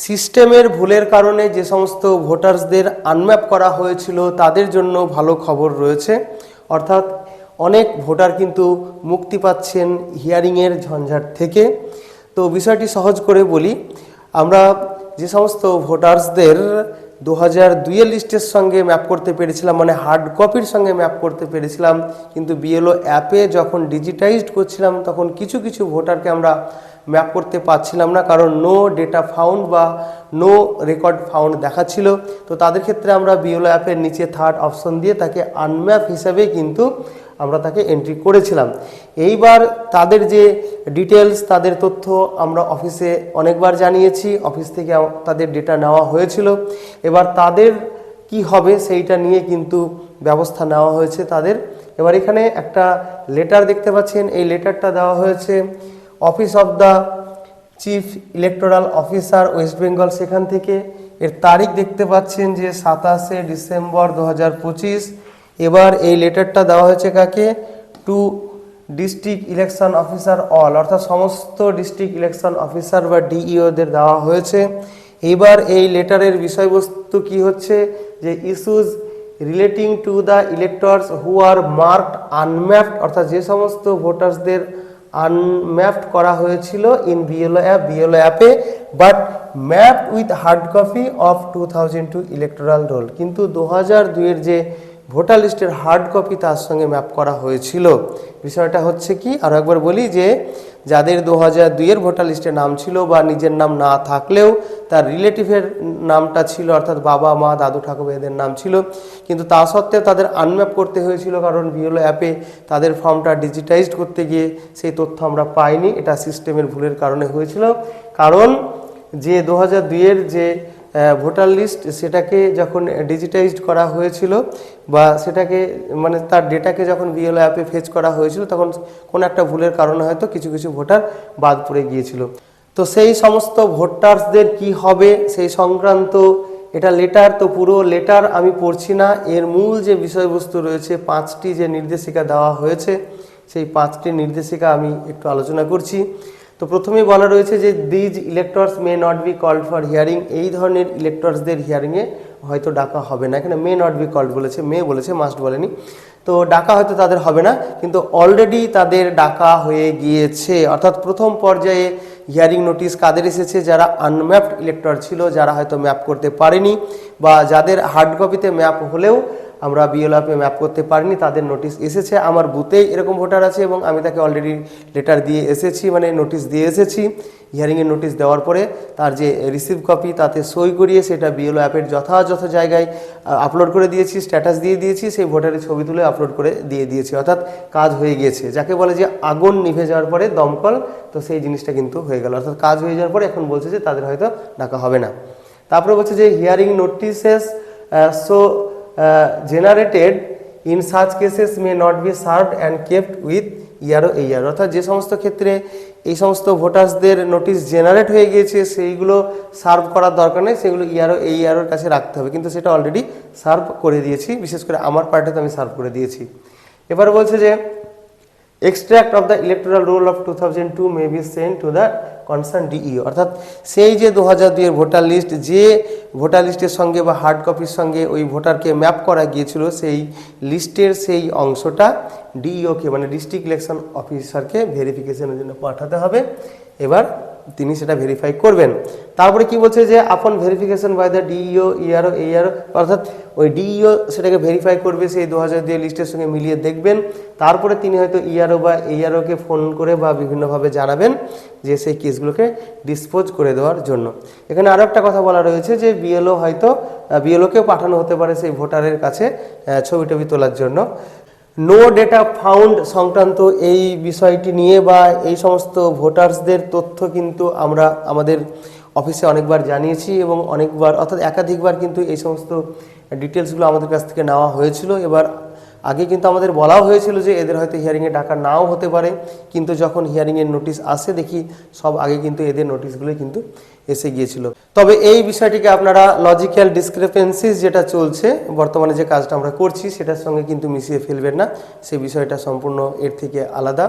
সিস্টেমের ভুলের কারণে যে সমস্ত ভোটার্সদের আনম্যাপ করা হয়েছিল তাদের জন্য ভালো খবর রয়েছে। অর্থাৎ অনেক ভোটার কিন্তু মুক্তি পাচ্ছেন হিয়ারিংয়ের ঝঞ্ঝাট থেকে। তো বিষয়টি সহজ করে বলি, আমরা যে সমস্ত ভোটার্সদের 2002-এর লিস্টের সঙ্গে ম্যাপ করতে পেরেছিলাম, মানে হার্ড কপির সঙ্গে ম্যাপ করতে পেরেছিলাম, কিন্তু বিএলও অ্যাপে যখন ডিজিটাইজড করছিলাম তখন কিছু কিছু ভোটারকে আমরা ম্যাপ করতে পারছিলাম না, কারণ নো ডেটা ফাউন্ড বা নো রেকর্ড ফাউন্ড দেখাচ্ছিল। তো তাদের ক্ষেত্রে আমরা বিএলও অ্যাপের নিচে থার্ড অপশন দিয়ে তাকে আনম্যাপ হিসাবে কিন্তু আমরা তাকে এন্ট্রি করেছিলাম। এইবার তাদের যে ডিটেলস, তাদের তথ্য আমরা অফিসে অনেকবার জানিয়েছি, অফিস থেকে তাদের ডেটা নেওয়া হয়েছিল। এবার তাদের কি হবে সেইটা নিয়ে কিন্তু ব্যবস্থা নেওয়া হয়েছে তাদের। এবার এখানে একটা লেটার দেখতে পাচ্ছেন, এই লেটারটা দেওয়া হয়েছে office of the chief electoral officer West Bengal, সেখান থেকে। এর তারিখ দেখতে পাচ্ছেন যে 27শে ডিসেম্বর 2025। এবার এই লেটারটা দেওয়া হয়েছে কাকে? To district election officer all, অর্থাৎ সমস্ত ডিস্ট্রিক্ট ইলেকশন অফিসার বা ডিইওদের দেওয়া হয়েছে। এইবার এই লেটারের বিষয়বস্তু কি হচ্ছে যে issues relating to the electors who are marked unmapped, অর্থাৎ যে সমস্ত ভোটার্সদের আনম্যাপড করা হয়েছিল ইন বিএলও অ্যাপে but mapped with hard copy of 2002 electoral roll, কিন্তু 2002-এর যে ভোটার লিস্টের হার্ড কপি তার সঙ্গে ম্যাপ করা হয়েছিল। বিষয়টা হচ্ছে কি, আরও একবার বলি, যে যাদের 2002-এর ভোটার লিস্টে নাম ছিল বা নিজের নাম না থাকলেও তার রিলেটিভের নামটা ছিল, অর্থাৎ বাবা মা দাদু ঠাকুর এদের নাম ছিল, কিন্তু তা সত্ত্বেও তাদের আনম্যাপ করতে হয়েছিল, কারণ বিএলও অ্যাপে তাদের ফর্মটা ডিজিটাইজড করতে গিয়ে সেই তথ্য আমরা পাইনি। এটা সিস্টেমের ভুলের কারণে হয়েছিল, কারণ যে 2002-এর যে ভোটার লিস্ট সেটাকে যখন ডিজিটাইজড করা হয়েছিল বা সেটাকে মানে তার ডেটাকে যখন বিএলও অ্যাপে ফেচ করা হয়েছিল, তখন কোনো একটা ভুলের কারণে হয়তো কিছু কিছু ভোটার বাদ পড়ে গিয়েছিল। তো সেই সমস্ত ভোটার্সদের কি হবে সেই সংক্রান্ত এটা লেটার, তো পুরো লেটার আমি পড়ছি না, এর মূল যে বিষয়বস্তু রয়েছে 5টি যে নির্দেশিকা দেওয়া হয়েছে সেই 5টি নির্দেশিকা আমি একটু আলোচনা করছি। তো প্রথমেই বলা রয়েছে যে these electors may not be called for hearing, এই ধরনের ইলেক্টর্সদের হিয়ারিংয়ে হয়তো ডাকা হবে না। এখানে মে নট বি কল্ড বলেছে, মে বলেছে, মাস্ট বলেনি। তো ডাকা হয়তো তাদের হবে না, কিন্তু অলরেডি তাদের ডাকা হয়ে গিয়েছে। অর্থাৎ প্রথম পর্যায়ে হিয়ারিং নোটিশ কাদের এসেছে? যারা আনম্যাপড ইলেক্টর ছিল, যারা হয়তো ম্যাপ করতে পারেনি বা যাদের হার্ড কপিতে ম্যাপ হলেও আমরা বিএলও অ্যাপে ম্যাপ করতে পারিনি, তাদের নোটিশ এসেছে। আমার বুথেই এরকম ভোটার আছে এবং আমি তাকে অলরেডি লেটার দিয়ে এসেছি, মানে নোটিশ দিয়ে এসেছি। হিয়ারিংয়ের নোটিশ দেওয়ার পরে তার যে রিসিভ কপি তাতে সই করিয়ে সেটা বিএলও অ্যাপের যথাযথ জায়গায় আপলোড করে দিয়েছি, স্ট্যাটাস দিয়ে দিয়েছি, সেই ভোটারের ছবি তুলে আপলোড করে দিয়ে দিয়েছি। অর্থাৎ কাজ হয়ে গিয়েছে, যাকে বলে যে আগুন নিভে যাওয়ার পরে দমকল, তো সেই জিনিসটা কিন্তু হয়ে গেল। অর্থাৎ কাজ হয়ে যাওয়ার পরে এখন বলছে যে তাদের হয়তো ডাকা হবে না। তারপরে বলছে যে hearing notices so generated in such cases may not be served and kept with ERO AER, অর্থাৎ যে সমস্ত ক্ষেত্রে এই সমস্ত ভোটার্সদের নোটিশ জেনারেট হয়ে গিয়েছে সেইগুলো সার্ভ করার দরকার নেই, সেগুলো ERO AER'র কাছে রাখতে হবে, কিন্তু সেটা অলরেডি সার্ভ করে দিয়েছি, বিশেষ করে আমার পার্টিতে আমি সার্ভ করে দিয়েছি। এবার বলছে যে extract of the electoral role of 2002 may be sent to the concern DEO, অর্থাৎ সেই যে 2002-এর ভোটার লিস্ট, যে ভোটার লিস্টের সঙ্গে বা হার্ড কপির সঙ্গে ওই ভোটারকে ম্যাপ করা গিয়েছিল, সেই লিস্টের সেই অংশটা ডিইওকে মানে ডিস্ট্রিক্ট ইলেকশন অফিসারকে ভেরিফিকেশনের জন্য পাঠাতে হবে। এবার তিনি সেটা ভেরিফাই করবেন। তারপরে কি বলছে যে upon verification by the DEO ERO AER, অর্থাৎ ওই ডিইও সেটাকে ভেরিফাই করবে, সেই 2002 লিস্টের সঙ্গে মিলিয়ে দেখবেন। তারপরে তিনি হয়তো ERO বা AERকে ফোন করে বা বিভিন্নভাবে জানাবেন যে সেই কেসগুলোকে ডিসপোজ করে দেওয়ার জন্য। এখানে আরও একটা কথা বলা রয়েছে যে বিএলওকেও পাঠানো হতে পারে সেই ভোটারের কাছে ছবি টবি তোলার জন্য। নো ডেটা ফাউন্ড সংক্রান্ত এই বিষয়টি নিয়ে বা এই সমস্ত ভোটার্সদের তথ্য কিন্তু আমরা আমাদের অফিসে অনেকবার জানিয়েছি এবং অনেকবার অর্থাৎ একাধিকবার কিন্তু এই সমস্ত ডিটেলসগুলো আমাদের কাছ থেকে নেওয়া হয়েছিল। এবার আগে কিন্তু আমাদের বলাও হয়েছিল যে এদের হয়তো হিয়ারিংয়ে ডাকা নাও হতে পারে, কিন্তু যখন হিয়ারিংয়ের নোটিশ আসে দেখি সব আগে কিন্তু এদের নোটিশগুলোই কিন্তু এসে গিয়েছিল। তবে এই বিষয়টিকে আপনারা লজিক্যাল ডিসক্রিপেন্সিস যেটা চলছে বর্তমানে যে কাজটা আমরা করছি সেটার সঙ্গে কিন্তু মিশিয়ে ফেলবেন না, সেই বিষয়টা সম্পূর্ণ এর থেকে আলাদা।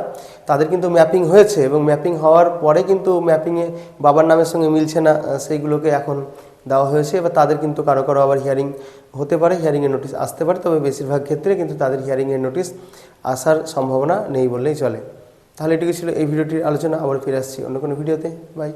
তাদের কিন্তু ম্যাপিং হয়েছে এবং ম্যাপিং হওয়ার পরে কিন্তু ম্যাপিংয়ে বাবার নামের সঙ্গে মিলছে না, সেইগুলোকে এখন দেওয়া হয়েছে। এবার তাদের কিন্তু কারো কারো আবার হিয়ারিং হতে পারে, হিয়ারিংয়ের নোটিশ আসতে পারে, তবে বেশিরভাগ ক্ষেত্রে কিন্তু তাদের হিয়ারিংয়ের নোটিশ আসার সম্ভাবনা নেই বললেই চলে। তাহলে এটুকু ছিল এই ভিডিওটির আলোচনা। আবার ফিরে আসছি অন্য কোনো ভিডিওতে। বাই।